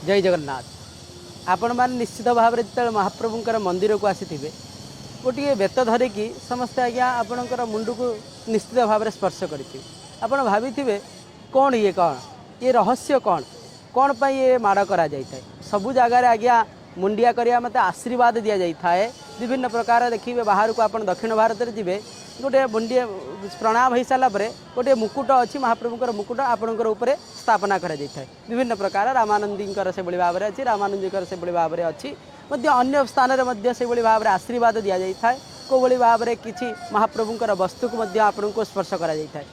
जय जगन्नाथ। आपण मैंने निश्चित भाव में जो महाप्रभुंर मंदिर को आसी गोटे बेत धरिकी समस्ते आज्ञा आपणकर मुंड को निश्चित भाव में स्पर्श करेंगे। आपण भावी कौन ये रहस्य कौन कौन पर ये माड़ करा जाए सबू जगार आज्ञा मुंडिया करिया मत आशीर्वाद दि जाए। विभिन्न प्रकार देखिए बाहर को आप दक्षिण भारत में जी गोटे मुंडिया प्रणाम हो सारापर गोटे मुकुट अच्छी महाप्रभुंर मुकुट आपणकर ऊपर स्थापना करा जाए। विभिन्न प्रकार रामानंदींकर से भाव में अच्छी रामानंदीकर से भाव में अच्छी अन्य स्थान में से भाव में आशीर्वाद दि जाए। को भाव में किसी महाप्रभुंर वस्तु को आपण को स्पर्श करा जाए।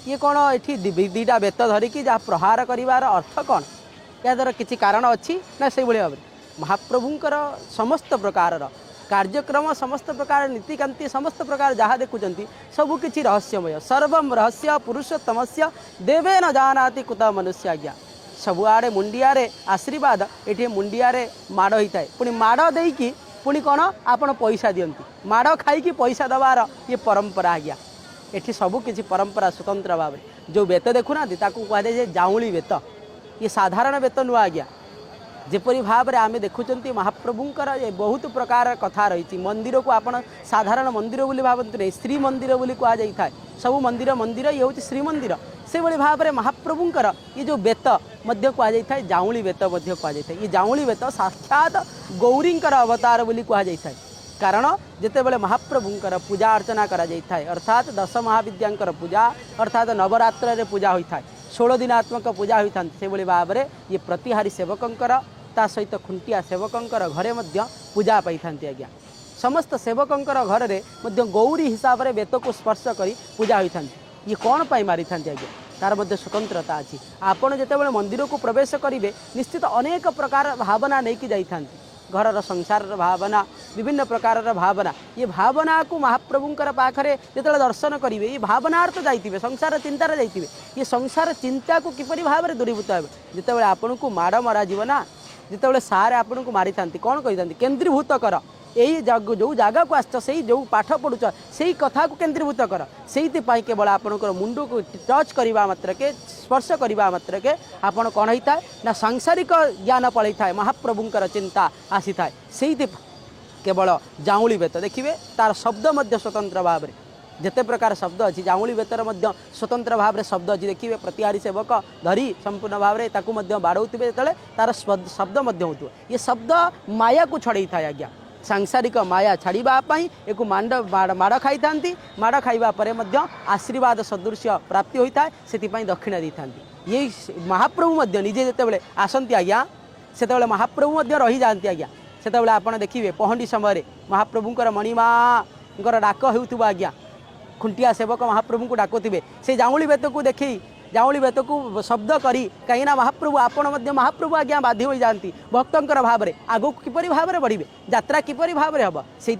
ये कौन ये दीटा बेत धरिकी जहाँ प्रहार करार अर्थ कौन या द्वारा किसी कारण अच्छी ना से भाव में महाप्रभुंर समस्त प्रकार कार्यक्रम समस्त प्रकार नीतिकांति समस्त प्रकार जहाँ देखुं सबकि रहस्यमय सर्वम रहस्य पुरुषोत्तम से देवे न जानाति कुत मनुष्य आज्ञा सबुआड़े मुंडिया आशीर्वाद ये मुंडिया माड़ होता है पुणी माड़ देकी पुणी कौन आपड़ पैसा दिंती माड़ खाई पैसा दबार ये परंपरा आज्ञा ये सबकि परंपरा स्वतंत्र भाव में जो बेत देखुना कहुए जाऊँली बेत ये साधारण बेत नुआ आज्ञा जेपरी भाव में आम देखुं महाप्रभुंर बहुत प्रकार कथा रही मंदिर को आप साधारण मंदिर बोली भावतु नहीं श्री मंदिर बोली कहुई था सब मंदिर मंदिर ये हूँ श्री मंदिर से भाव में महाप्रभुंर ये जो बेत कहुई था जाऊँली बेत कहुई था ये जाऊँली बेत साक्षात गौरींकर अवतार बोली कहुई था कारण जितेबले महाप्रभुंर पूजा अर्चना करा जाए अर्थात 10 महाविद्यांकर पूजा अर्थात नवरात्र पूजा होता है 16 दिनात्मक पूजा होता से भाव में ये प्रतिहारी सेवकंकर ता सहित खुंटिया सेवकंकर घरे मध्य पूजा पाई आज्ञा समस्त सेवकंकर घर में गौरी हिसाब से बेत को स्पर्श कर पूजा होता ये कौन पाई मारी आज्ञा तार मध्य स्वतंत्रता अच्छी आपड़ जितेबाला मंदिर को प्रवेश करेंगे निश्चित अनेक प्रकार भावना नहीं कि जाता घर संसार भावना विभिन्न प्रकार भावना ये भावना को महाप्रभुंर पाखे जो दर्शन करेंगे ये भावनार्थ जाइए संसार चिंतार जाइए ये संसार चिंता को किपरि भाव में दूरीभूत हे जिते आपण को माड़ मरा ना जिते सारे आपन को मारी था कौन कही केन्द्रीभूत कर यही जो जगह को आस जो पाठ पढ़ुच से कथा को केन्द्रीभूत कर से केवल आपणकर मुंड को टच करवा मात्र के स्पर्श करवा मात्र के आपड़ कौन होता है ना सांसारिक ज्ञान पलि था महाप्रभुंर चिंता आसी था से केवल जाऊँली बेत देखिए तार शब्द स्वतंत्र भाव में जिते प्रकार शब्द अच्छी जाऊँली बेतर स्वतंत्र भाव में शब्द अच्छी देखिए प्रतिहारी सेवक धरी संपूर्ण भाव में बाड़े जो तार शब्द हो ये शब्द माया को छड़े था आज्ञा सांसारिक माया छाड़ापी एक माड़ खाई था माड़ खाइबापर आशीर्वाद सदृश्य प्राप्ति होता है से दक्षिणा दी था ये महाप्रभु निजे जिते आसती आज्ञा से महाप्रभु रही जाती आज्ञा से आप देखिए पहंडी समय महाप्रभुंर मणिमा डाक हो आज्ञा खुंटिया सेवक महाप्रभु को डाकुवे से जाऊँली बेत को देखी जाऊँली बेत को शब्द करी कहीं महाप्रभु आपण महाप्रभु आज्ञा बाध्य हो जाती भक्तर भाव में आगू किपरि भाव में बढ़े यात्रा किपरि भाव में हम से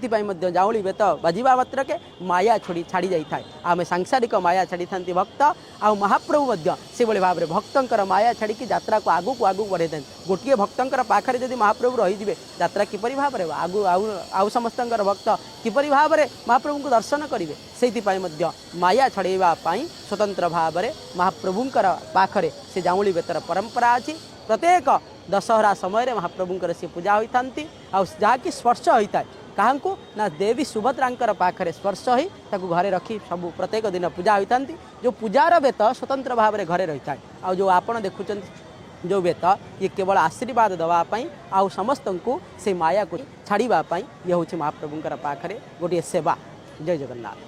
जाऊँली बेत बाजिबा मात्र के माया छाड़ी जाए आम सांसारिक माया छाड़ी था भक्त आ महाप्रभु से भाव में भक्तर माया छाड़ी यात्रा को आगू बढ़े था गोटे भक्तर पाखे जब महाप्रभु रहीजे यात्रा किपरि भाव में आगू आउ समस्त भक्त किपरि भाव में महाप्रभु को दर्शन करेंगे से माया छड़ाई स्वतंत्र भाव में महाप्रभुंर पाखरे से जाऊँली बेतर परंपरा अच्छी प्रत्येक दशहरा समय महाप्रभुंर से पूजा होता जहाँकि स्पर्श होता है क्या ना देवी सुभद्रांकर पाखरे स्पर्श हो घरे रखी सब प्रत्येक दिन पूजा होता जो पूजार बेत स्वतंत्र भाव में घरे रही है आ जो आपड़ देखुं जो बेत ये केवल आशीर्वाद देवाई आउ समस्त को से माया को छाड़ापी ये हूँ महाप्रभुंर पाखरे गोटे सेवा। जय जगन्नाथ।